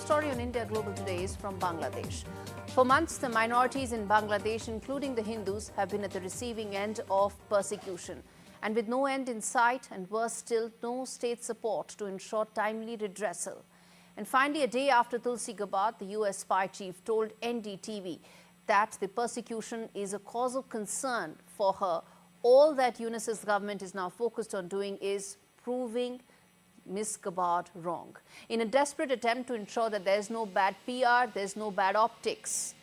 story on India Global today is from Bangladesh. For months, the minorities in Bangladesh, including the Hindus, have been at the receiving end of persecution. And with no end in sight and worse still, no state support to ensure timely redressal. And finally, a day after Tulsi Gabbard, the US spy chief, told NDTV that the persecution is a cause of concern for her, all that Yunus's government is now focused on doing is proving Ms. Gabbard wrong. In a desperate attempt to ensure that there's no bad PR, there's no bad optics.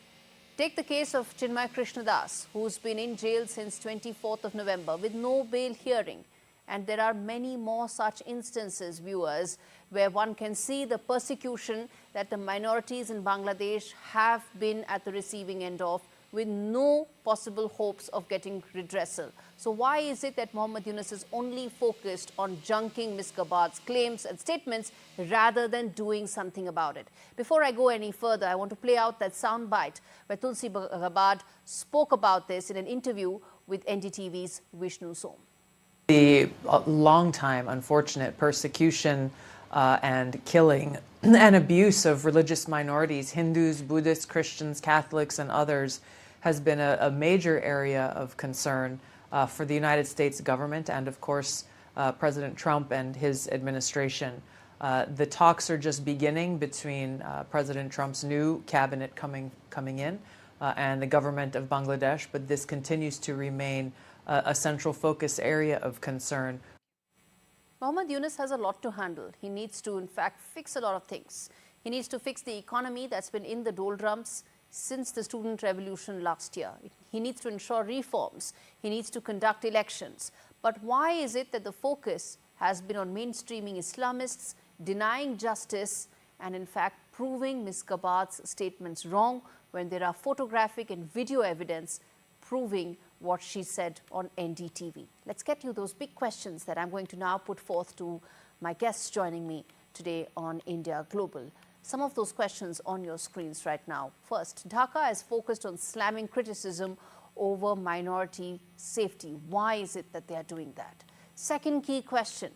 Take the case of Chinmay Krishnadas, who's been in jail since 24th of November with no bail hearing. And there are many more such instances, viewers, where one can see the persecution that the minorities in Bangladesh have been at the receiving end of, with no possible hopes of getting redressal. So why is it that Mohammed Yunus is only focused on junking Ms. Gabbard's claims and statements rather than doing something about it? Before I go any further, I want to play out that soundbite where Tulsi Gabbard spoke about this in an interview with NDTV's Vishnu Som. The long-time unfortunate persecution and killing and abuse of religious minorities, Hindus, Buddhists, Christians, Catholics, and others, has been a major area of concern for the United States government and, of course, President Trump and his administration. The talks are just beginning between President Trump's new cabinet coming in and the government of Bangladesh, but this continues to remain a central focus area of concern. Mohammed Yunus has a lot to handle. He needs to, in fact, fix a lot of things. He needs to fix the economy that's been in the doldrums since the student revolution last year. He needs to ensure reforms. He needs to conduct elections. But why is it that the focus has been on mainstreaming Islamists, denying justice, and in fact proving Ms. Gabbard's statements wrong when there are photographic and video evidence proving what she said on NDTV? Let's get you those big questions that I'm going to now put forth to my guests joining me today on India Global. Some of those questions on your screens right now. First, Dhaka is focused on slamming criticism over minority safety. Why is it that they are doing that? Second key question,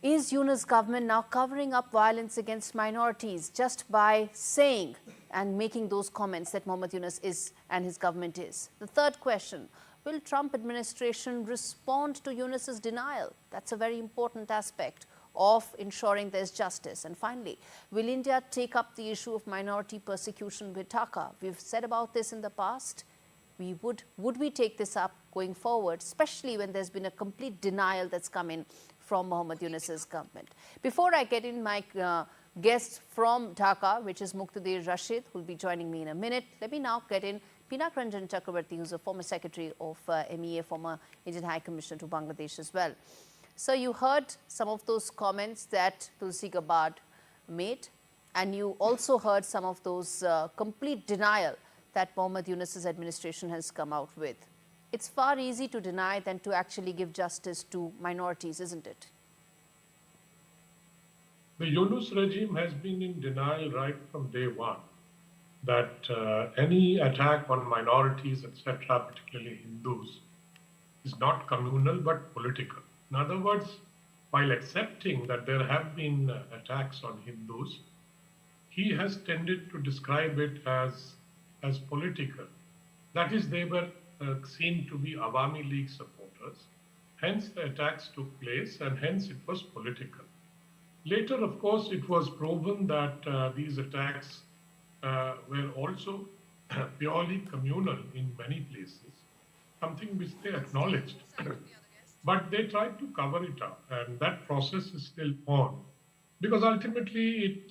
is Yunus' government now covering up violence against minorities just by saying and making those comments that Mohammed Yunus is and his government is? The third question, will Trump administration respond to Yunus's denial? That's a very important aspect of ensuring there's justice. And finally, will India take up the issue of minority persecution with Dhaka? We've said about this in the past. Would we take this up going forward, especially when there's been a complete denial that's come in from Mohammed Yunus's government? Before I get in my guest from Dhaka, which is Muqtadir Rashid, who will be joining me in a minute, let me now get in Pinak Ranjan Chakrabarti, who's a former secretary of MEA, former Indian High Commissioner to Bangladesh as well. So you heard some of those comments that Tulsi Gabbard made, and you also heard some of those complete denial that Mohammed Yunus's administration has come out with. It's far easier to deny than to actually give justice to minorities, isn't it? The Yunus regime has been in denial right from day one that any attack on minorities, etc., particularly Hindus, is not communal but political. In other words, while accepting that there have been attacks on Hindus, he has tended to describe it as political. That is, they were seen to be Awami League supporters. Hence, the attacks took place, and hence it was political. Later, of course, it was proven that these attacks were also purely communal in many places, something which they acknowledged. But they tried to cover it up, and that process is still on, because ultimately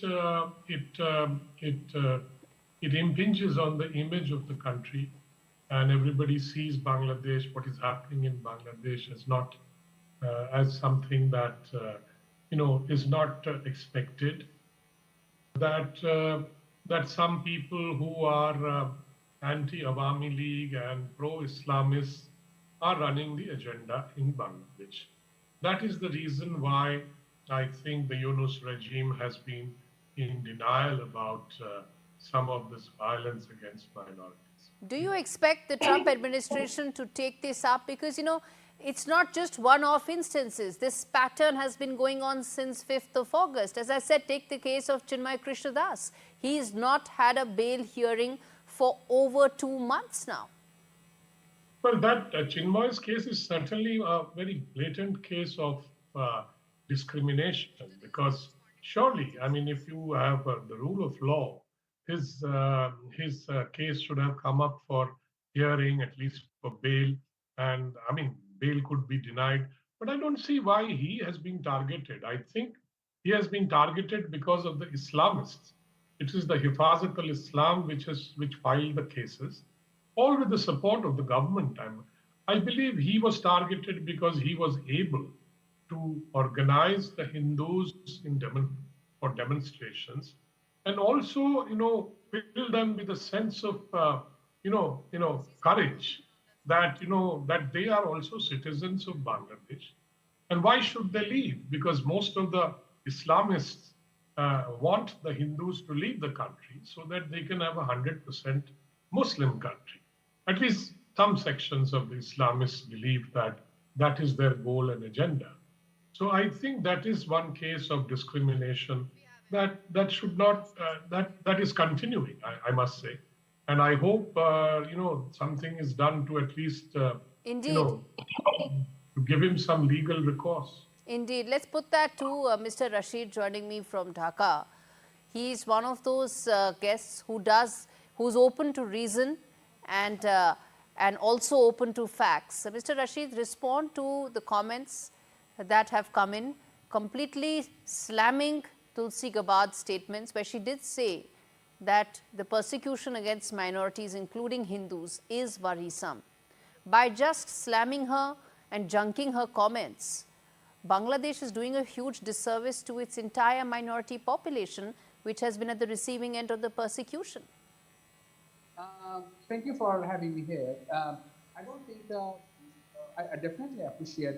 it impinges on the image of the country, and everybody sees Bangladesh, what is happening in Bangladesh, as not as something that is not expected. That some people who are anti-Awami League and pro-Islamists are running the agenda in Bangladesh. That is the reason why I think the Yunus regime has been in denial about some of this violence against minorities. Do you expect the Trump administration to take this up? Because, it's not just one-off instances. This pattern has been going on since 5th of August. As I said, take the case of Chinmay Krishnadas. He's not had a bail hearing for over 2 months now. Well, that Chinmay's case is certainly a very blatant case of discrimination, because surely, I mean, if you have the rule of law, his case should have come up for hearing, at least for bail, and I mean, bail could be denied. But I don't see why he has been targeted. I think he has been targeted because of the Islamists. It is the Hifazat al-Islam which filed the cases, all with the support of the government. I believe he was targeted because he was able to organize the Hindus for demonstrations, and also, fill them with a sense of, courage that, that they are also citizens of Bangladesh. And why should they leave? Because most of the Islamists want the Hindus to leave the country so that they can have a 100% Muslim country. At least some sections of the Islamists believe that that is their goal and agenda. So I think that is one case of discrimination that should not, that is continuing, I must say. And I hope, something is done to at least, Indeed. to give him some legal recourse. Indeed. Let's put that to Mr. Rashid joining me from Dhaka. He's one of those guests who's open to reason and also open to facts. Mr. Rashid, respond to the comments that have come in, completely slamming Tulsi Gabbard's statements, where she did say that the persecution against minorities, including Hindus, is worrisome. By just slamming her and junking her comments, Bangladesh is doing a huge disservice to its entire minority population, which has been at the receiving end of the persecution. Thank you for having me here. I don't think, I definitely appreciate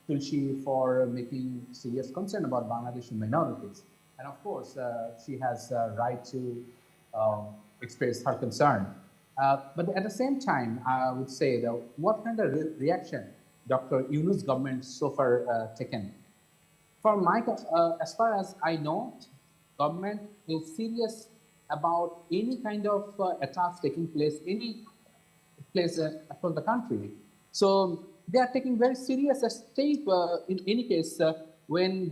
Tulsi for making serious concern about Bangladeshi minorities. And of course, she has a right to express her concern. But at the same time, I would say that what kind of reaction Dr. Yunus government so far taken? For my, as far as I know, government is serious about any kind of attacks taking place, any place across the country. So they are taking very serious step in any case when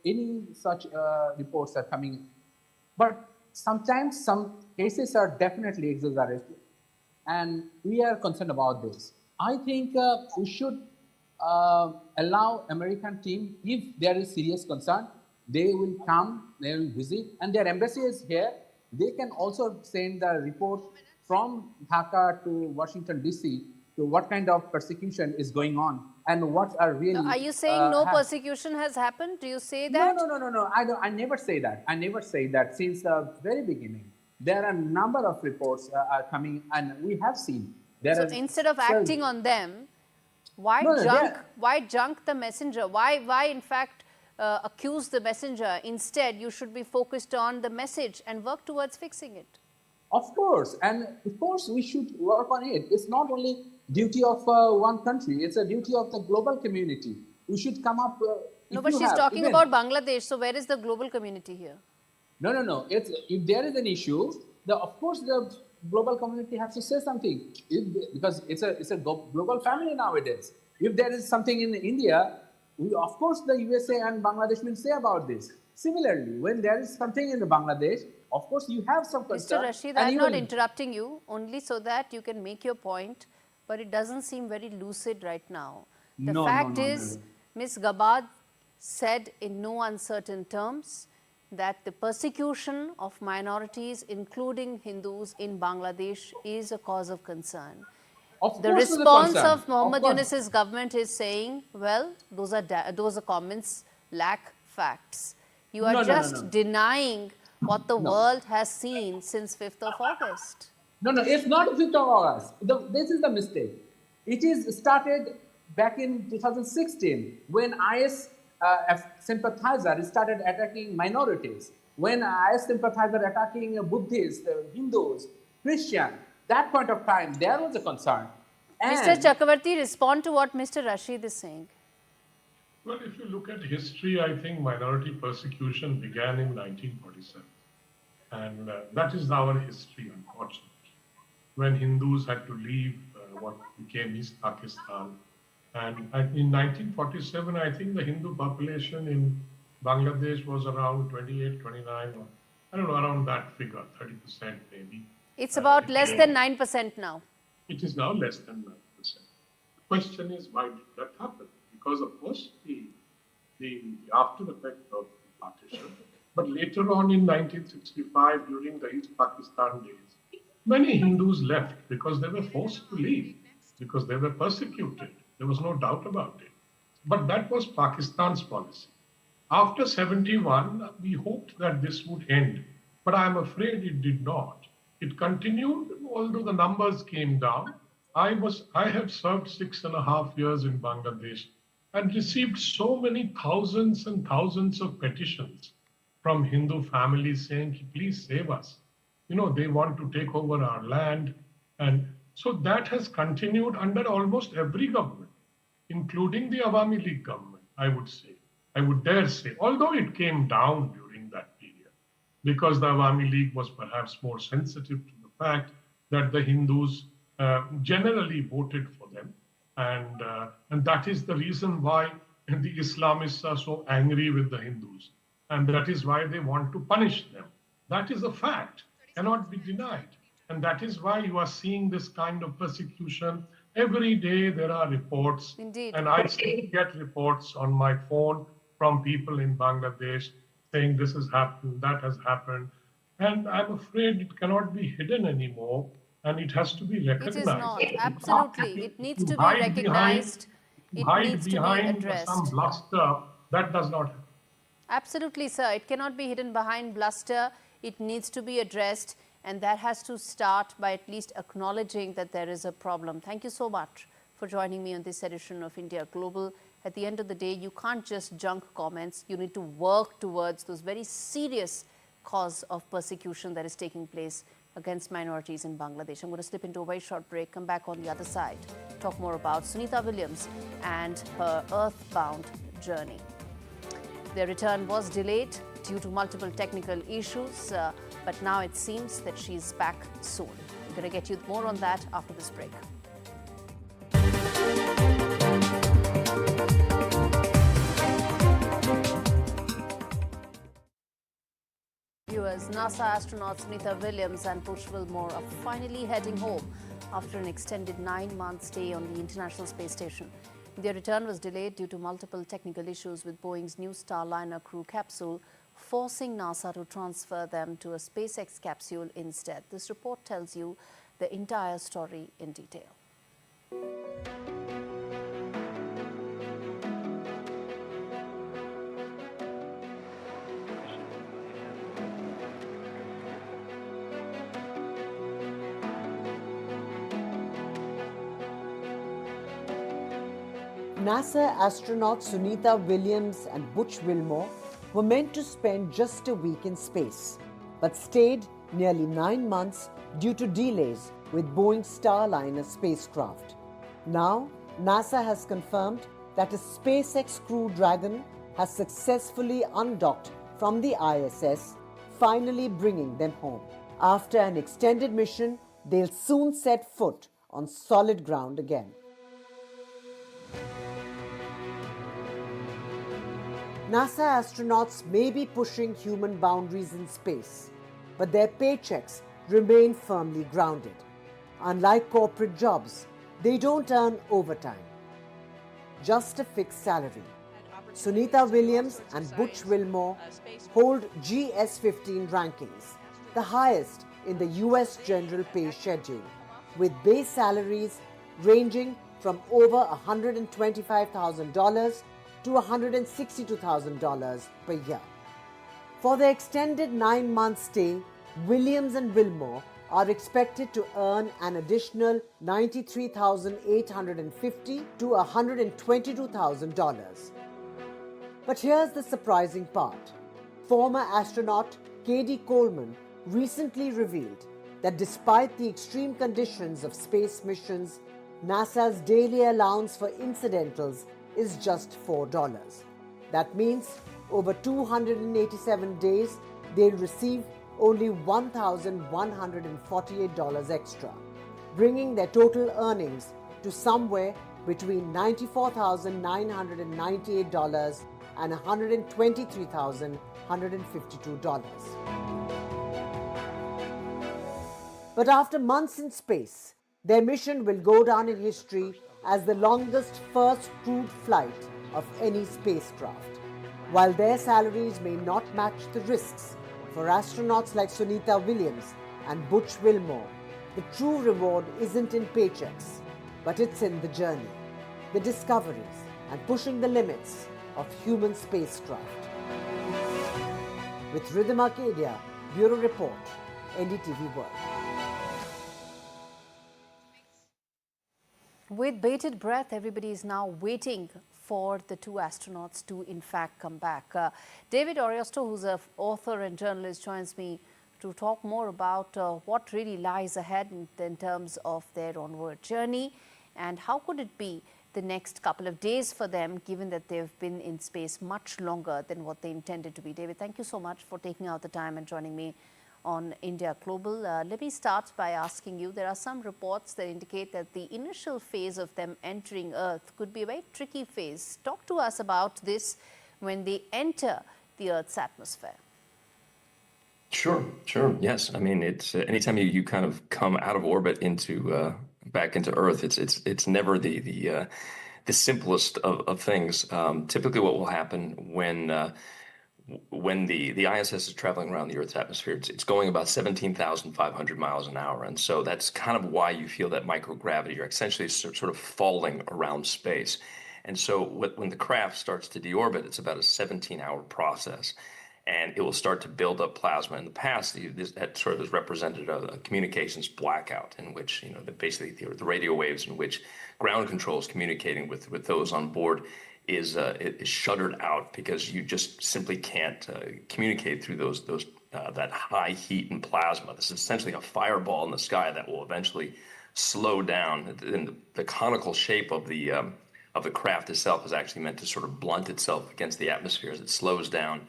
any such reports are coming. But sometimes some cases are definitely exaggerated, and we are concerned about this. I think we should allow American team, if there is serious concern, they will come, they will visit, and their embassy is here. They can also send the report from Dhaka to Washington, D.C. to what kind of persecution is going on and what are really... Are you saying no persecution has happened? Do you say that? No. I never say that. I never say that. Since the very beginning, there are a number of reports are coming, and we have seen. So instead of acting on them, why junk the messenger? Why in fact, accuse the messenger? Instead, you should be focused on the message and work towards fixing it. Of course, and of course we should work on it. It's not only duty of one country; it's a duty of the global community. We should come up. No, but she's talking about Bangladesh. So where is the global community here? No. If there is an issue, of course the global community has to say something, because it's a global family nowadays. If there is something in India, of course the USA and Bangladesh will say about this. Similarly, when there is something in Bangladesh, of course you have some concern. Mr. Rashid, I'm not interrupting you, only so that you can make your point, but it doesn't seem very lucid right now. The fact is, Ms. Gabbard said in no uncertain terms that the persecution of minorities, including Hindus in Bangladesh, is a cause of concern. The response of Mohammed Yunus's government is saying, well, those are comments lack facts. You are just denying what the world has seen since 5th of August. No, it's not 5th of August. This is the mistake. It is started back in 2016 when IS sympathizer started attacking minorities. When IS sympathizer attacking Buddhists, Hindus, Christians, that point of time, there was a concern. Mr. Chakravarti, respond to what Mr. Rashid is saying. Well, if you look at history, I think minority persecution began in 1947. And that is our history, unfortunately, when Hindus had to leave what became East Pakistan. And in 1947, I think the Hindu population in Bangladesh was around 28, 29, or I don't know, around that figure, 30% maybe. It's about less than 9% now. It is now less than 9%. The question is, why did that happen? Because, of course, the after effect of the partition. But later on in 1965, during the East Pakistan days, many Hindus left because they were forced to leave, because they were persecuted. There was no doubt about it. But that was Pakistan's policy. After 71, we hoped that this would end, but I'm afraid it did not. It continued, although the numbers came down. I have served 6.5 years in Bangladesh and received so many thousands and thousands of petitions from Hindu families saying, please save us. You know, they want to take over our land. And so that has continued under almost every government, including the Awami League government, I would say. I would dare say, although it came down during that period, because the Awami League was perhaps more sensitive to the fact that the Hindus generally voted for them. And that is the reason why the Islamists are so angry with the Hindus. And that is why they want to punish them. That is a fact, cannot be denied. And that is why you are seeing this kind of persecution. Every day there are reports. Indeed. And I still get reports on my phone from people in Bangladesh saying this has happened, that has happened. And I'm afraid it cannot be hidden anymore. And it has to be recognized. It is not. Absolutely. It needs to be recognized. It needs to be addressed. Some bluster, that does not happen. Absolutely, sir. It cannot be hidden behind bluster. It needs to be addressed. And that has to start by at least acknowledging that there is a problem. Thank you so much for joining me on this edition of India Global. At the end of the day, you can't just junk comments. You need to work towards those very serious cause of persecution that is taking place against minorities in Bangladesh. I'm going to slip into a very short break, come back on the other side, talk more about Sunita Williams and her earthbound journey. Their return was delayed due to multiple technical issues, but now it seems that she's back soon. I'm going to get you more on that after this break. NASA astronauts Sunita Williams and Bush Wilmore are finally heading home after an extended 9-month stay on the International Space Station. Their return was delayed due to multiple technical issues with Boeing's new Starliner crew capsule, forcing NASA to transfer them to a SpaceX capsule instead. This report tells you the entire story in detail. NASA astronauts Sunita Williams and Butch Wilmore were meant to spend just a week in space, but stayed nearly 9 months due to delays with Boeing's Starliner spacecraft. Now, NASA has confirmed that a SpaceX Crew Dragon has successfully undocked from the ISS, finally bringing them home. After an extended mission, they'll soon set foot on solid ground again. NASA astronauts may be pushing human boundaries in space, but their paychecks remain firmly grounded. Unlike corporate jobs, they don't earn overtime, just a fixed salary. Sunita Williams and Butch Wilmore hold GS-15 rankings, the highest in the US general pay schedule, with base salaries ranging from over $125,000 to $162,000 per year. For their extended 9-month stay, Williams and Wilmore are expected to earn an additional $93,850 to $122,000. But here's the surprising part. Former astronaut Cady Coleman recently revealed that despite the extreme conditions of space missions, NASA's daily allowance for incidentals is just $4. That means over 287 days, they'll receive only $1,148 extra, bringing their total earnings to somewhere between $94,998 and $123,152. But after months in space, their mission will go down in history as the longest first crewed flight of any spacecraft. While their salaries may not match the risks, for astronauts like Sunita Williams and Butch Wilmore, the true reward isn't in paychecks, but it's in the journey, the discoveries, and pushing the limits of human spacecraft. With Rhythm Arcadia, Bureau Report, NDTV World. With bated breath, everybody is now waiting for the two astronauts to in fact come back. David Ariosto, who's an author and journalist, joins me to talk more about what really lies ahead in terms of their onward journey and how could it be the next couple of days for them, given that they've been in space much longer than what they intended to be. David, thank you so much for taking out the time and joining me on India Global. Let me start by asking you, there are some reports that indicate that the initial phase of them entering Earth could be a very tricky phase. Talk to us about this when they enter the Earth's atmosphere. Sure. Yes. I mean, it's anytime you kind of come out of orbit into back into Earth, it's never the simplest of things. Typically, what will happen when the ISS is traveling around the Earth's atmosphere, it's going about 17,500 miles an hour. And so that's kind of why you feel that microgravity. You're essentially sort of falling around space. And so when the craft starts to deorbit, it's about a 17-hour process. And it will start to build up plasma. In the past, that sort of has represented a communications blackout in which, basically the radio waves in which ground control is communicating with those on board is shuttered out because you just simply can't communicate through that high heat and plasma. This is essentially a fireball in the sky that will eventually slow down. And the conical shape of the craft itself is actually meant to sort of blunt itself against the atmosphere as it slows down.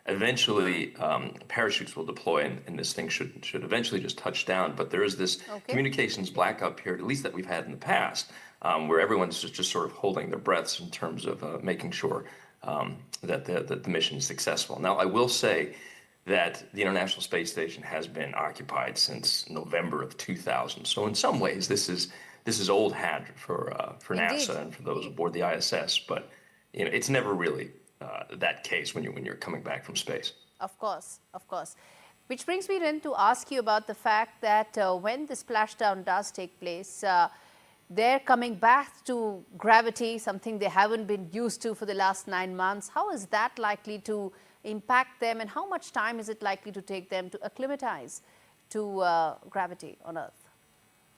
Eventually, parachutes will deploy, and this thing should eventually just touch down. But there is this communications blackout period, at least that we've had in the past, where everyone's just sort of holding their breaths in terms of making sure that the mission is successful. Now, I will say that the International Space Station has been occupied since November of 2000. So in some ways, this is old hat for NASA and for those aboard the ISS. But it's never really that case when you're coming back from space. Of course. Which brings me then to ask you about the fact that when the splashdown does take place, they're coming back to gravity, something they haven't been used to for the last 9 months. How is that likely to impact them, and how much time is it likely to take them to acclimatize to gravity on Earth?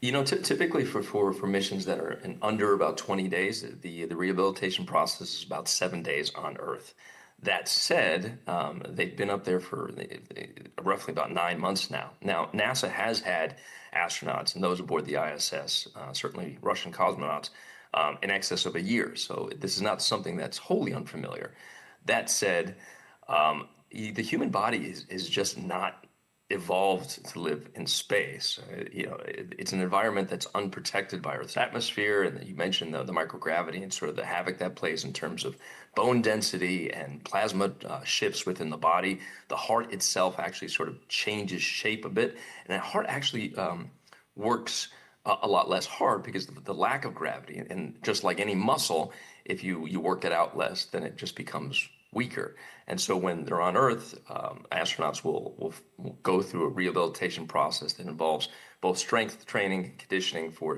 Typically for missions that are in under about 20 days, the rehabilitation process is about 7 days on Earth. That said, they've been up there for roughly about 9 months now. Now, NASA has had astronauts and those aboard the ISS, certainly Russian cosmonauts, in excess of a year. So this is not something that's wholly unfamiliar. That said, the human body is just not evolved to live in space. It's an environment that's unprotected by Earth's atmosphere, and you mentioned the microgravity and sort of the havoc that plays in terms of bone density and plasma shifts within the body. The heart itself actually sort of changes shape a bit, and that heart actually works a lot less hard because of the lack of gravity. And just like any muscle, if you work it out less, then it just becomes weaker. And so when they're on Earth, astronauts will go through a rehabilitation process that involves both strength training, conditioning for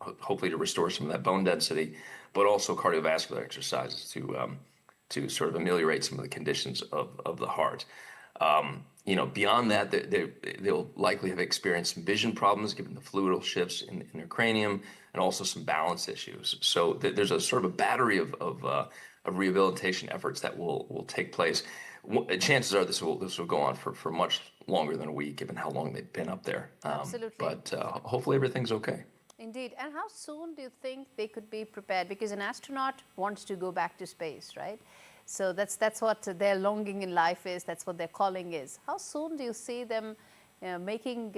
hopefully to restore some of that bone density, but also cardiovascular exercises to sort of ameliorate some of the conditions of the heart. Beyond that, they'll likely have experienced some vision problems given the fluidal shifts in their cranium, and also some balance issues. So there's a sort of a battery of rehabilitation efforts that will take place. Chances are this will go on for much longer than a week, given how long they've been up there. Absolutely. But hopefully everything's okay. Indeed. And how soon do you think they could be prepared? Because an astronaut wants to go back to space, right? So that's what their longing in life is. That's what their calling is. How soon do you see them making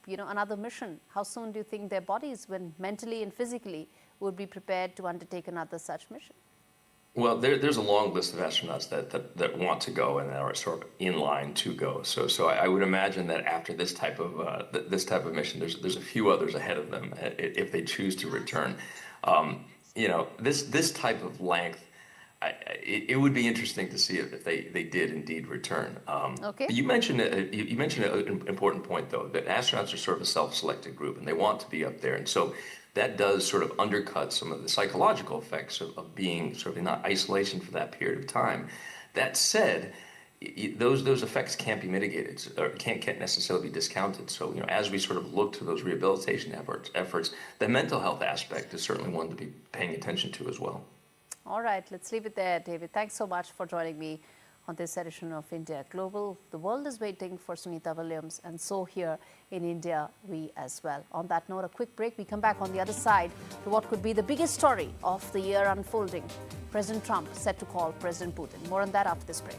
another mission? How soon do you think their bodies, when mentally and physically, would be prepared to undertake another such mission? Well, there's a long list of astronauts that want to go and are sort of in line to go. So I would imagine that after this type of mission, there's a few others ahead of them if they choose to return. This type of length, it would be interesting to see if they did indeed return. Okay. You mentioned an important point, though, that astronauts are sort of a self-selected group and they want to be up there, and so that does sort of undercut some of the psychological effects of being sort of in isolation for that period of time. That said, those effects can't be mitigated or can't necessarily be discounted. So, as we sort of look to those rehabilitation efforts, the mental health aspect is certainly one to be paying attention to as well. All right, let's leave it there, David. Thanks so much for joining me on this edition of India Global. The world is waiting for Sunita Williams, and so here in India, we as well. On that note, a quick break. We come back on the other side to what could be the biggest story of the year unfolding. President Trump set to call President Putin. More on that after this break.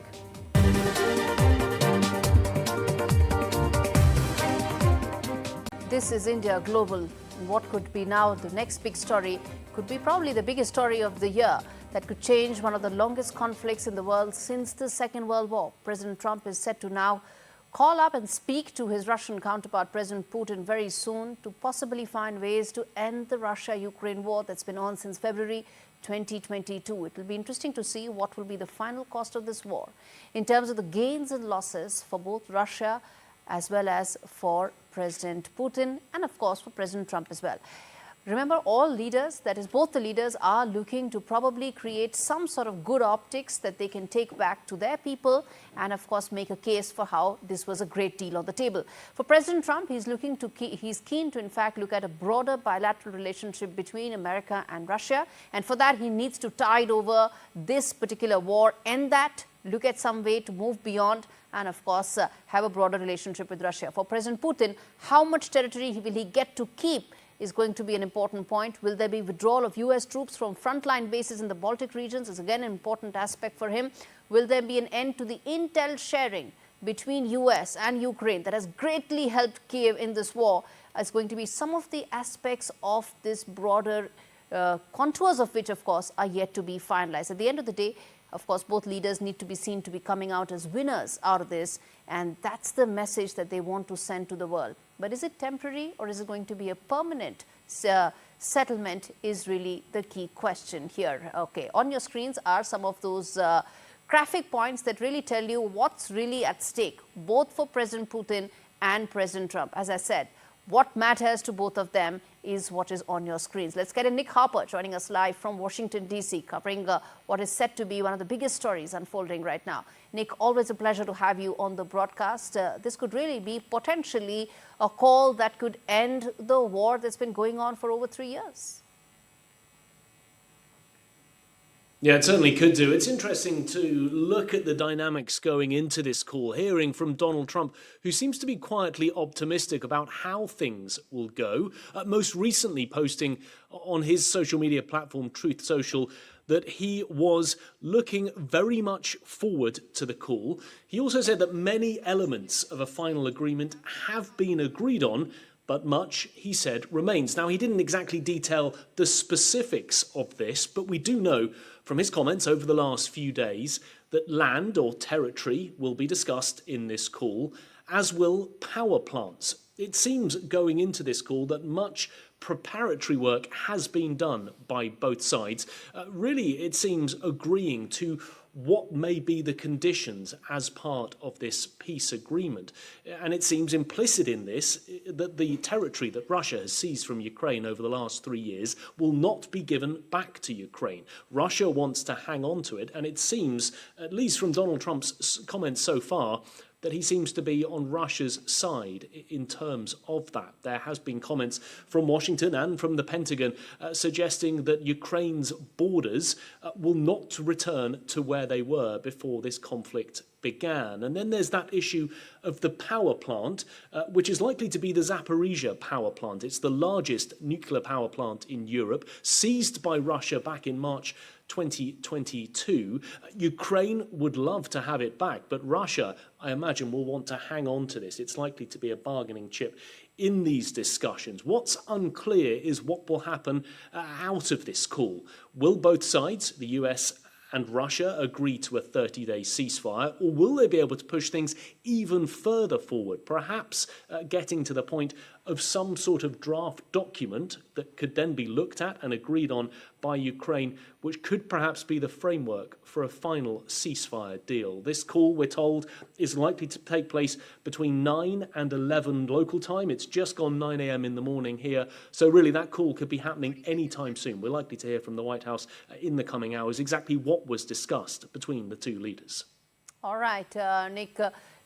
This is India Global. What could be now the next big story could be probably the biggest story of the year that could change one of the longest conflicts in the world since the Second World War. President Trump is set to now call up and speak to his Russian counterpart, President Putin, very soon to possibly find ways to end the Russia-Ukraine war that's been on since February 2022. It will be interesting to see what will be the final cost of this war in terms of the gains and losses for both Russia as well as for President Putin and, of course, for President Trump as well. Remember, all leaders, that is both the leaders, are looking to probably create some sort of good optics that they can take back to their people and, of course, make a case for how this was a great deal on the table. For President Trump, he's keen to, in fact, look at a broader bilateral relationship between America and Russia. And for that, he needs to tide over this particular war, end that, look at some way to move beyond, and of course, have a broader relationship with Russia. For President Putin, how much territory will he get to keep is going to be an important point. Will there be withdrawal of US troops from frontline bases in the Baltic regions is again an important aspect for him. Will there be an end to the intel sharing between US and Ukraine that has greatly helped Kiev in this war? Is going to be some of the aspects of this broader contours of which, of course, are yet to be finalized. At the end of the day, of course, both leaders need to be seen to be coming out as winners out of this, and that's the message that they want to send to the world. But is it temporary or is it going to be a permanent settlement is really the key question here. Okay, on your screens are some of those graphic points that really tell you what's really at stake, both for President Putin and President Trump. As I said, what matters to both of them is what is on your screens. Let's get Nick Harper joining us live from Washington, D.C., covering what is set to be one of the biggest stories unfolding right now. Nick, always a pleasure to have you on the broadcast. This could really be potentially a call that could end the war that's been going on for over 3 years. Yeah, it certainly could do. It's interesting to look at the dynamics going into this call, hearing from Donald Trump, who seems to be quietly optimistic about how things will go, most recently posting on his social media platform, Truth Social, that he was looking very much forward to the call. He also said that many elements of a final agreement have been agreed on, but much, he said, remains. Now, he didn't exactly detail the specifics of this, but we do know from his comments over the last few days that land or territory will be discussed in this call, as will power plants. It seems going into this call that much preparatory work has been done by both sides. Really, it seems agreeing to what may be the conditions as part of this peace agreement. And it seems implicit in this that the territory that Russia has seized from Ukraine over the last 3 years will not be given back to Ukraine. Russia wants to hang on to it, and it seems, at least from Donald Trump's comments so far, that he seems to be on Russia's side in terms of that. There has been comments from Washington and from the Pentagon suggesting that Ukraine's borders will not return to where they were before this conflict began. And then there's that issue of the power plant, which is likely to be the Zaporizhia power plant. It's the largest nuclear power plant in Europe, seized by Russia back in March 2022. Ukraine would love to have it back, but Russia, I imagine, will want to hang on to this. It's likely to be a bargaining chip in these discussions. What's unclear is what will happen out of this call. Will both sides, the US and Russia, agree to a 30-day ceasefire, or will they be able to push things even further forward, perhaps getting to the point of some sort of draft document that could then be looked at and agreed on by Ukraine, which could perhaps be the framework for a final ceasefire deal. This call, we're told, is likely to take place between 9 and 11 local time. It's just gone 9 a.m. in the morning here, so really that call could be happening anytime soon. We're likely to hear from the White House in the coming hours exactly what was discussed between the two leaders. All right, Nick,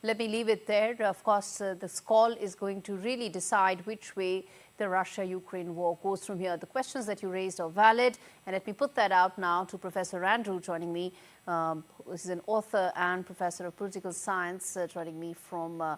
let me leave it there. Of course, this call is going to really decide which way the Russia-Ukraine war goes from here. The questions that you raised are valid, and let me put that out now to Professor Andrew joining me, who is an author and professor of political science, joining me from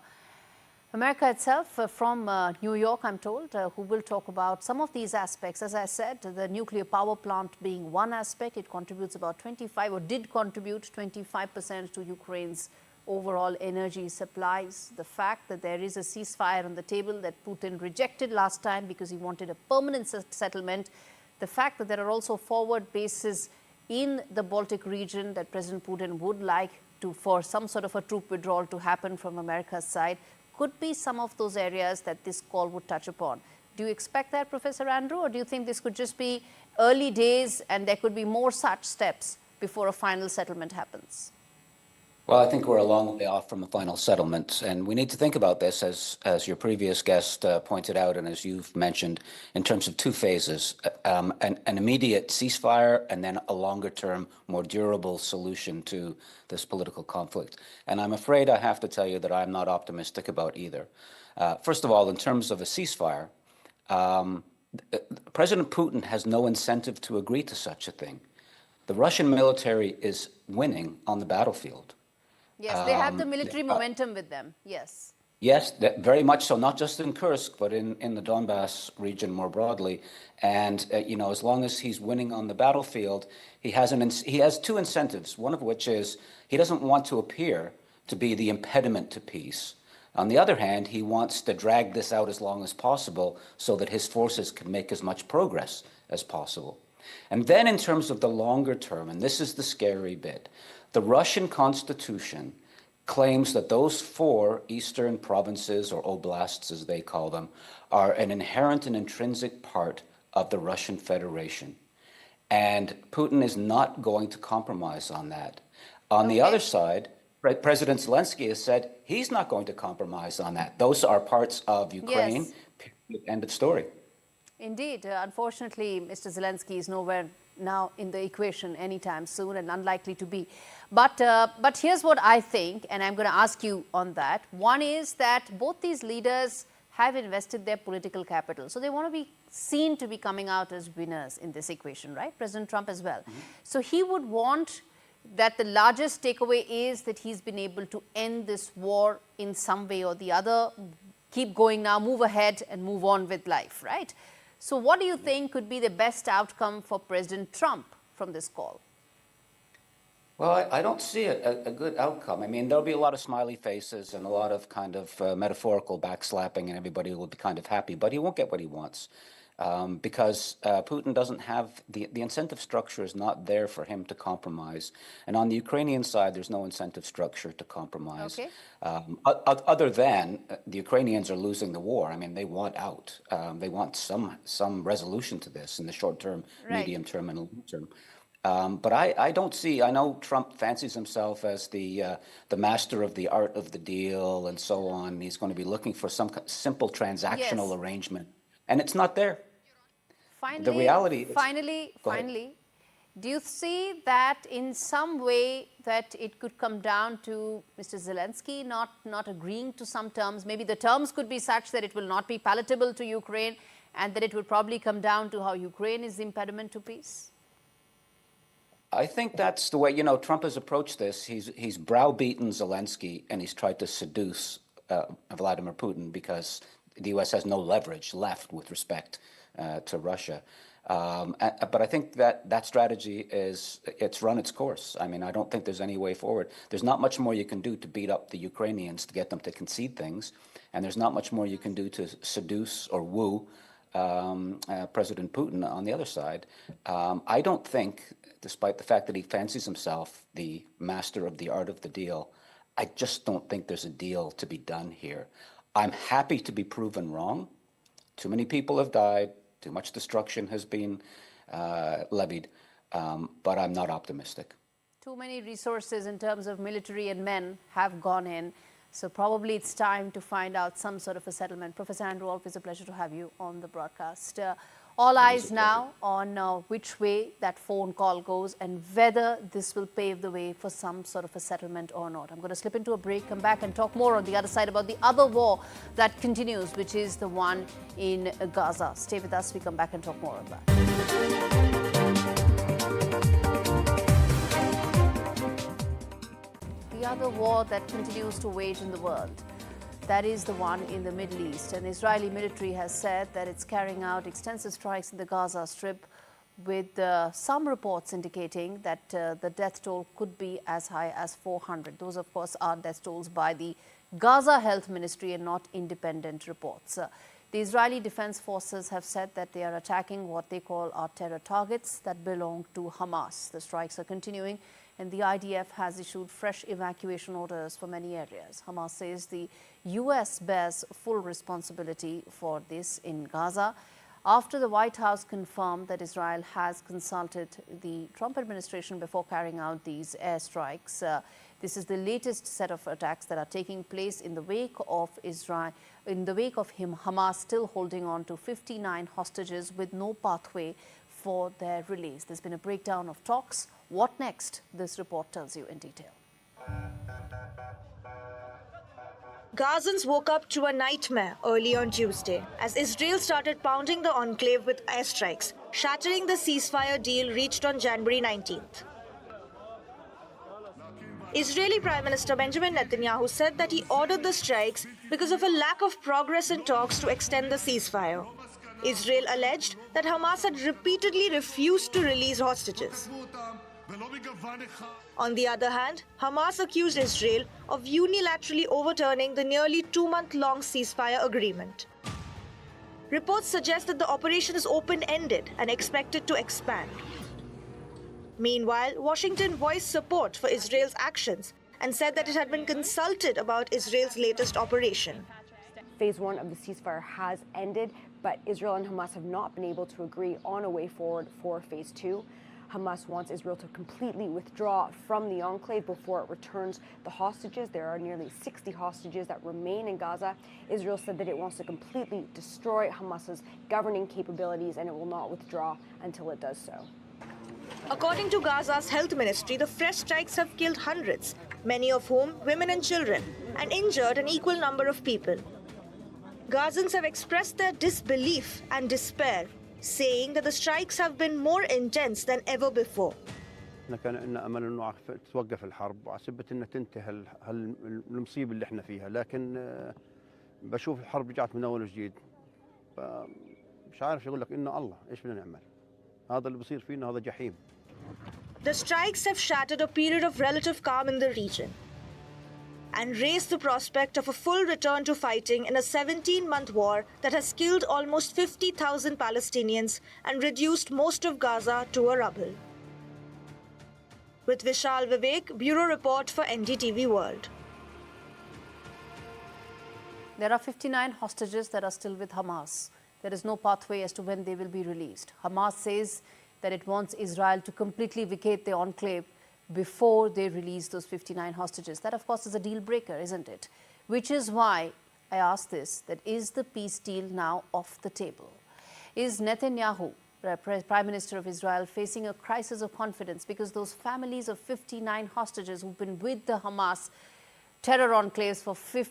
America itself, from New York, I'm told, who will talk about some of these aspects. As I said, the nuclear power plant being one aspect, it contributes about 25, or did contribute 25% to Ukraine's overall energy supplies. The fact that there is a ceasefire on the table that Putin rejected last time because he wanted a permanent settlement. The fact that there are also forward bases in the Baltic region that President Putin would like to, for some sort of a troop withdrawal to happen from America's side, could be some of those areas that this call would touch upon. Do you expect that, Professor Andrew, or do you think this could just be early days and there could be more such steps before a final settlement happens? Well, I think we're a long way off from a final settlement, and we need to think about this, as your previous guest pointed out, and as you've mentioned, in terms of two phases, an immediate ceasefire and then a longer-term, more durable solution to this political conflict. And I'm afraid I have to tell you that I'm not optimistic about either. First of all, in terms of a ceasefire, President Putin has no incentive to agree to such a thing. The Russian military is winning on the battlefield. Yes, they have the military momentum with them, yes. Yes, very much so, not just in Kursk, but in the Donbass region more broadly. And, you know, as long as he's winning on the battlefield, he has two incentives, one of which is he doesn't want to appear to be the impediment to peace. On the other hand, he wants to drag this out as long as possible so that his forces can make as much progress as possible. And then in terms of the longer term, and this is the scary bit, the Russian Constitution claims that those 4 eastern provinces, or oblasts as they call them, are an inherent and intrinsic part of the Russian Federation. And Putin is not going to compromise on that. On the other side, President Zelensky has said he's not going to compromise on that. Those are parts of Ukraine, yes. End of story. Indeed. Unfortunately, Mr. Zelensky is nowhere now in the equation anytime soon, and unlikely to be. But here's what I think, and I'm going to ask you on that. One is that both these leaders have invested their political capital. So they want to be seen to be coming out as winners in this equation, right? President Trump as well. Mm-hmm. So he would want that the largest takeaway is that he's been able to end this war in some way or the other, keep going now, move ahead and move on with life, right? So what do you think could be the best outcome for President Trump from this call? Well, I don't see a good outcome. I mean, there'll be a lot of smiley faces and a lot of kind of metaphorical backslapping, and everybody will be kind of happy, but he won't get what he wants because Putin doesn't have the incentive structure is not there for him to compromise. And on the Ukrainian side, there's no incentive structure to compromise. Okay. Other than the Ukrainians are losing the war. I mean, they want out. They want some resolution to this in the short term, right. Medium term, and long term. But I don't see, I know Trump fancies himself as the master of the art of the deal and so on. He's going to be looking for some simple transactional yes. arrangement. And it's not there. Finally, the reality is, finally, do you see that in some way that it could come down to Mr. Zelensky not agreeing to some terms? Maybe the terms could be such that it will not be palatable to Ukraine and that it will probably come down to how Ukraine is the impediment to peace? I think that's the way, Trump has approached this. He's browbeaten Zelensky, and he's tried to seduce Vladimir Putin because the U.S. has no leverage left with respect to Russia. But I think that strategy it's run its course. I mean, I don't think there's any way forward. There's not much more you can do to beat up the Ukrainians to get them to concede things, and there's not much more you can do to seduce or woo President Putin on the other side. I don't think, despite the fact that he fancies himself the master of the art of the deal, I just don't think there's a deal to be done here. I'm happy to be proven wrong. Too many people have died. Too much destruction has been levied, but I'm not optimistic. Too many resources in terms of military and men have gone in. So probably it's time to find out some sort of a settlement. Professor Andrew, always a pleasure to have you on the broadcast. All eyes now on which way that phone call goes and whether this will pave the way for some sort of a settlement or not. I'm going to slip into a break, come back and talk more on the other side about the other war that continues, which is the one in Gaza. Stay with us. We come back and talk more on that. The other war that continues to wage in the world, that is the one in the Middle East. And Israeli military has said that it's carrying out extensive strikes in the Gaza Strip, with some reports indicating that the death toll could be as high as 400. Those, of course, are death tolls by the Gaza Health Ministry and not independent reports. The Israeli Defense Forces have said that they are attacking what they call our terror targets that belong to Hamas. The strikes are continuing, and the IDF has issued fresh evacuation orders for many areas. Hamas says the U.S. bears full responsibility for this in Gaza, after the White House confirmed that Israel has consulted the Trump administration before carrying out these airstrikes. This is the latest set of attacks that are taking place in the wake of Hamas still holding on to 59 hostages with no pathway for their release. There's been a breakdown of talks. What next? This report tells you in detail. Gazans woke up to a nightmare early on Tuesday as Israel started pounding the enclave with airstrikes, shattering the ceasefire deal reached on January 19th. Israeli Prime Minister Benjamin Netanyahu said that he ordered the strikes because of a lack of progress in talks to extend the ceasefire. Israel alleged that Hamas had repeatedly refused to release hostages. On the other hand, Hamas accused Israel of unilaterally overturning the nearly 2-month-long ceasefire agreement. Reports suggest that the operation is open-ended and expected to expand. Meanwhile, Washington voiced support for Israel's actions and said that it had been consulted about Israel's latest operation. Phase 1 of the ceasefire has ended, but Israel and Hamas have not been able to agree on a way forward for Phase 2. Hamas wants Israel to completely withdraw from the enclave before it returns the hostages. There are nearly 60 hostages that remain in Gaza. Israel said that it wants to completely destroy Hamas's governing capabilities and it will not withdraw until it does so. According to Gaza's health ministry, the fresh strikes have killed hundreds, many of whom women and children, and injured an equal number of people. Gazans have expressed their disbelief and despair, saying that the strikes have been more intense than ever before. كان لنا امل انه توقف الحرب وعسبت انها تنتهي المصيبه اللي احنا فيها، لكن بشوف الحرب رجعت من اول وجديد. مش عارف اقول لك انه الله ايش بدنا نعمل. هذا اللي بصير فينا هذا جحيم. The strikes have shattered a period of relative calm in the region and raised the prospect of a full return to fighting in a 17-month war that has killed almost 50,000 Palestinians and reduced most of Gaza to a rubble. With Vishal Vivek, Bureau Report for NDTV World. There are 59 hostages that are still with Hamas. There is no pathway as to when they will be released. Hamas says that it wants Israel to completely vacate the enclave before they release those 59 hostages. That, of course, is a deal breaker, isn't it? Which is why I ask this, that is the peace deal now off the table? Is Netanyahu, Prime Minister of Israel, facing a crisis of confidence because those families of 59 hostages who've been with the Hamas terror enclaves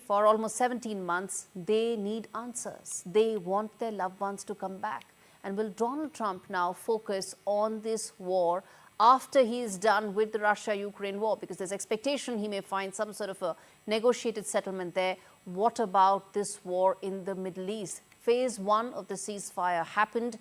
for almost 17 months, they need answers. They want their loved ones to come back. And will Donald Trump now focus on this war after he is done with the Russia-Ukraine war? Because there's expectation he may find some sort of a negotiated settlement there. What about this war in the Middle East? Phase 1 of the ceasefire happened.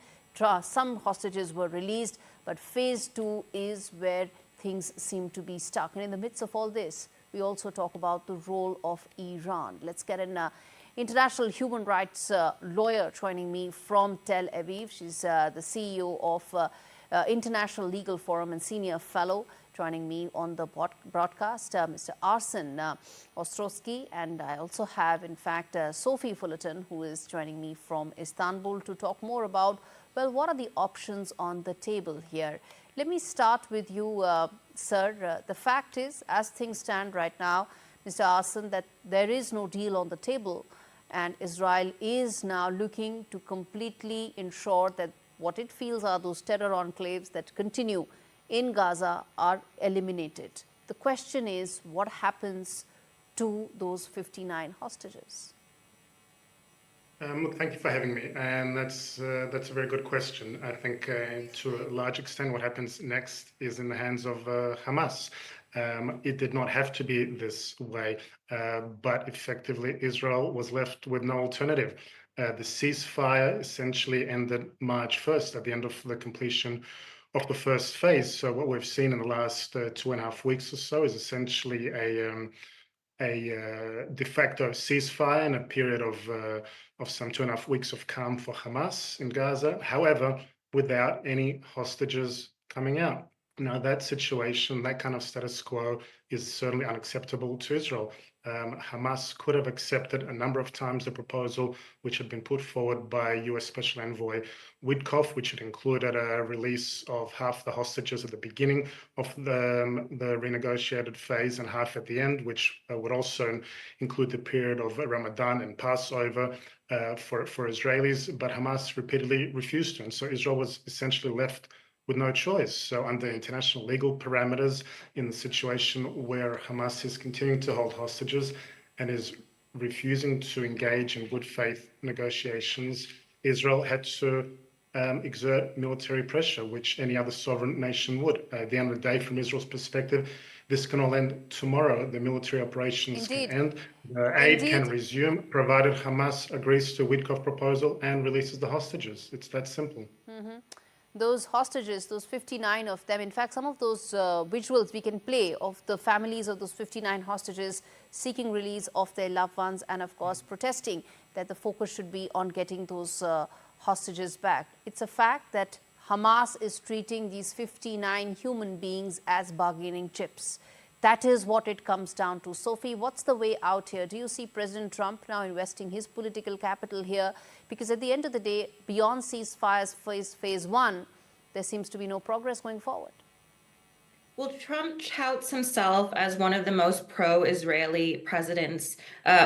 Some hostages were released, but phase 2 is where things seem to be stuck. And in the midst of all this, we also talk about the role of Iran. Let's get an international human rights lawyer joining me from Tel Aviv. She's the CEO of International Legal Forum and senior fellow, joining me on the broadcast, Mr. Arsen Ostrowski. And I also have, in fact, Sophie Fullerton, who is joining me from Istanbul to talk more about, well, what are the options on the table here? Let me start with you, sir. The fact is, as things stand right now, Mr. Arsen, that there is no deal on the table, and Israel is now looking to completely ensure that what it feels are those terror enclaves that continue in Gaza are eliminated. The question is, what happens to those 59 hostages? Look, thank you for having me, and that's a very good question. I think to a large extent what happens next is in the hands of Hamas. It did not have to be this way, but effectively Israel was left with no alternative. The ceasefire essentially ended March 1st at the end of the completion of the first phase. So what we've seen in the last 2.5 weeks or so is essentially a de facto ceasefire and a period of some 2.5 weeks of calm for Hamas in Gaza, however, without any hostages coming out. Now, that situation, that kind of status quo is certainly unacceptable to Israel. Hamas could have accepted a number of times the proposal which had been put forward by US Special Envoy Witkoff, which had included a release of half the hostages at the beginning of the renegotiated phase and half at the end, which would also include the period of Ramadan and Passover for Israelis. But Hamas repeatedly refused to, and so Israel was essentially left with no choice. So under international legal parameters, in the situation where Hamas is continuing to hold hostages and is refusing to engage in good faith negotiations, Israel had to exert military pressure, which any other sovereign nation would. At the end of the day, from Israel's perspective, this can all end tomorrow. The military operations can end, the aid can resume, provided Hamas agrees to Witkoff proposal and releases the hostages. It's that simple. Those hostages, those 59 of them, in fact, some of those visuals we can play of the families of those 59 hostages seeking release of their loved ones and, of course, protesting that the focus should be on getting those hostages back. It's a fact that Hamas is treating these 59 human beings as bargaining chips. That is what it comes down to. Sophie, what's the way out here? Do you see President Trump now investing his political capital here? Because at the end of the day, beyond ceasefires phase 1, there seems to be no progress going forward. Well, Trump touts himself as one of the most pro-Israeli presidents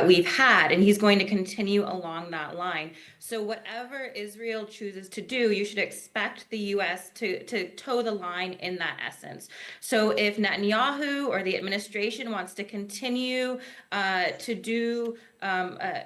we've had, and he's going to continue along that line. So whatever Israel chooses to do, you should expect the U.S. to toe the line in that essence. So if Netanyahu or the administration wants to continue to do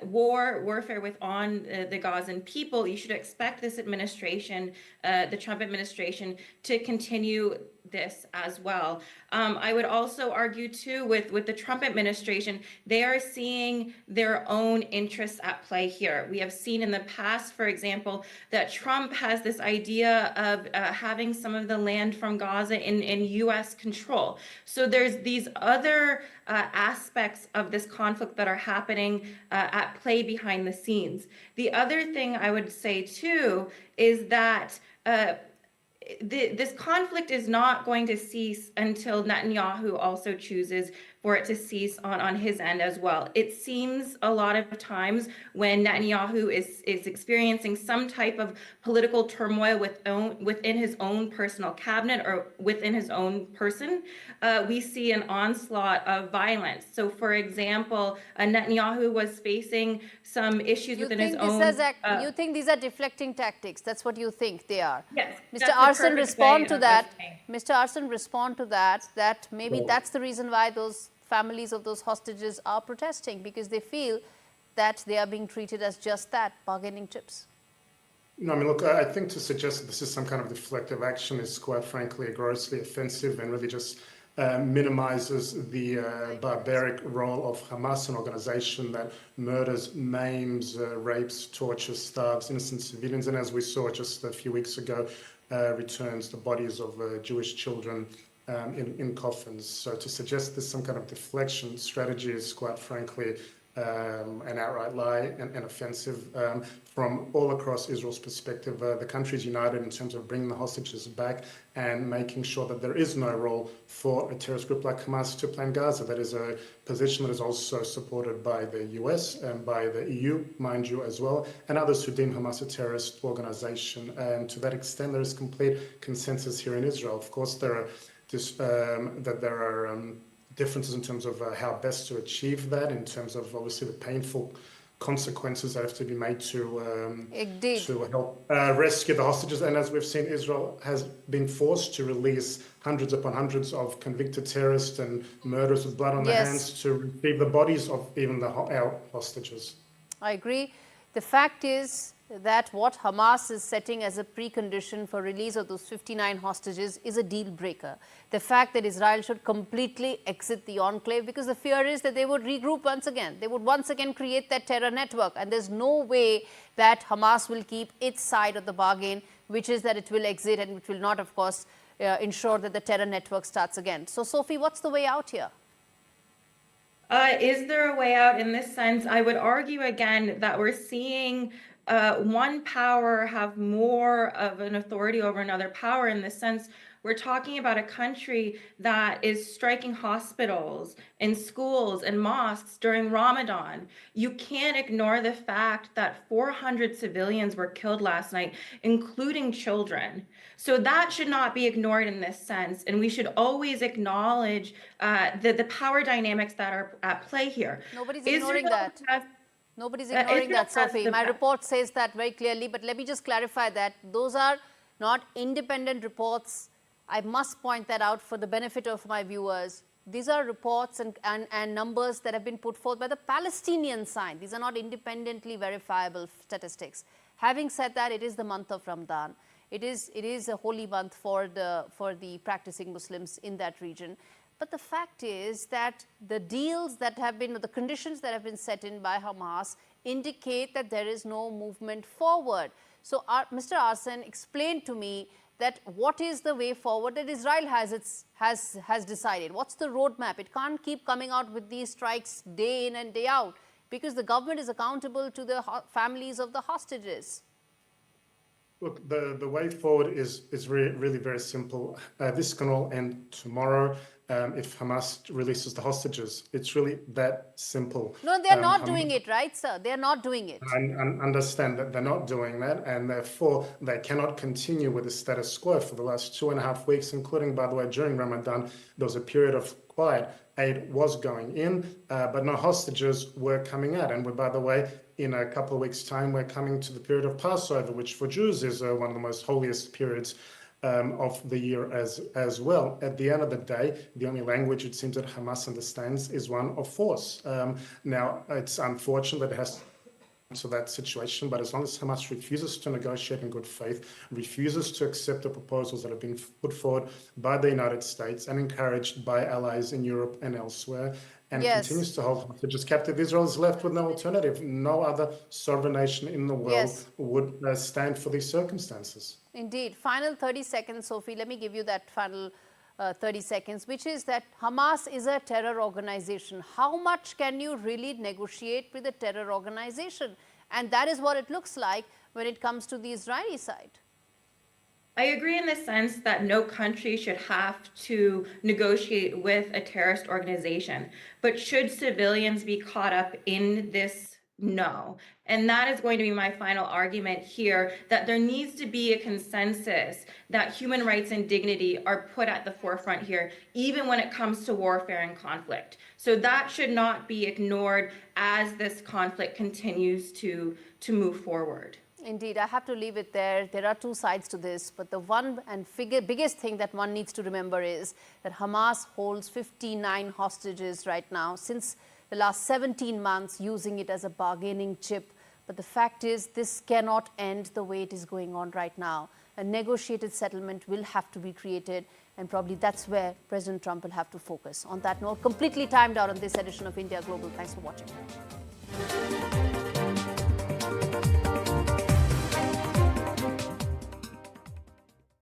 warfare on the Gazan people, you should expect this administration, the Trump administration, to continue this as well. I would also argue too with the Trump administration, they are seeing their own interests at play here. We have seen in the past, for example, that Trump has this idea of having some of the land from Gaza in U.S. control. So there's these other aspects of this conflict that are happening at play behind the scenes. The other thing I would say too is that this conflict is not going to cease until Netanyahu also chooses for it to cease on his end as well. It seems a lot of times when Netanyahu is experiencing some type of political turmoil within his own personal cabinet or within his own person, we see an onslaught of violence. So, for example, Netanyahu was facing some issues within his own... You think these are deflecting tactics? That's what you think they are? Yes. Mr. Arsen, respond to that. Mr. Arsen, respond to that, that maybe that's the reason why those families of those hostages are protesting, because they feel that they are being treated as just that, bargaining chips. No, I mean, look, I think to suggest that this is some kind of deflective action is quite frankly grossly offensive and really just minimizes the barbaric role of Hamas, an organization that murders, maims, rapes, tortures, starves innocent civilians, and as we saw just a few weeks ago, returns the bodies of Jewish children in coffins. So to suggest there's some kind of deflection strategy is quite frankly an outright lie and offensive from all across Israel's perspective. The country is united in terms of bringing the hostages back and making sure that there is no role for a terrorist group like Hamas to play in Gaza. That is a position that is also supported by the US and by the EU, mind you, as well, and others who deem Hamas a terrorist organization. And to that extent, there is complete consensus here in Israel. Of course, there are differences in terms of how best to achieve that, in terms of obviously the painful consequences that have to be made to help rescue the hostages. And as we've seen, Israel has been forced to release hundreds upon hundreds of convicted terrorists and murderers with blood on their hands to retrieve the bodies of even our hostages. I agree. The fact is that what Hamas is setting as a precondition for release of those 59 hostages is a deal breaker. The fact that Israel should completely exit the enclave, because the fear is that they would regroup once again. They would once again create that terror network. And there's no way that Hamas will keep its side of the bargain, which is that it will exit and which will not, of course, ensure that the terror network starts again. So, Sophie, what's the way out here? Is there a way out in this sense? I would argue again that we're seeing one power have more of an authority over another power. In the sense, we're talking about a country that is striking hospitals and schools and mosques during Ramadan. You can't ignore the fact that 400 civilians were killed last night, including children. So that should not be ignored in this sense. And we should always acknowledge the power dynamics that are at play here. Nobody's ignoring that. Nobody's ignoring that, Sophie. My report says that very clearly, but let me just clarify that those are not independent reports. I must point that out for the benefit of my viewers. These are reports and numbers that have been put forth by the Palestinian side. These are not independently verifiable statistics. Having said that, it is the month of Ramadan. It is a holy month for the practicing Muslims in that region. But the fact is that the deals that have been, the conditions that have been set in by Hamas indicate that there is no movement forward. So, Mr. Arsen, explain to me that what is the way forward that Israel has decided? What's the roadmap? It can't keep coming out with these strikes day in and day out, because the government is accountable to the families of the hostages. Look, the way forward is really very simple. This can all end tomorrow if Hamas releases the hostages. It's really that simple. No, they're not doing it, right, sir? They're not doing it. I understand that they're not doing that, and therefore they cannot continue with the status quo for the last 2.5 weeks, including, by the way, during Ramadan, there was a period of quiet. Aid was going in, but no hostages were coming out. And by the way, in a couple of weeks' time, we're coming to the period of Passover, which for Jews is one of the most holiest periods of the year as well. At the end of the day, the only language it seems that Hamas understands is one of force. Now, it's unfortunate that it has to that situation, but as long as Hamas refuses to negotiate in good faith, refuses to accept the proposals that have been put forward by the United States and encouraged by allies in Europe and elsewhere, and continues to hold hostages captive, Israel is left with no alternative. No other sovereign nation in the world would stand for these circumstances. Indeed. Final 30 seconds, Sophie. Let me give you that final 30 seconds, which is that Hamas is a terror organization. How much can you really negotiate with a terror organization? And that is what it looks like when it comes to the Israeli side. I agree in the sense that no country should have to negotiate with a terrorist organization. But should civilians be caught up in this? No. And that is going to be my final argument here, that there needs to be a consensus that human rights and dignity are put at the forefront here, even when it comes to warfare and conflict. So that should not be ignored as this conflict continues to move forward. Indeed, I have to leave it there. There are two sides to this, but the one and biggest thing that one needs to remember is that Hamas holds 59 hostages right now since the last 17 months, using it as a bargaining chip But the fact is, this cannot end the way it is going on right now. A negotiated settlement will have to be created, and probably that's where President Trump will have to focus. On that note, completely timed out on this edition of India Global. Thanks for watching.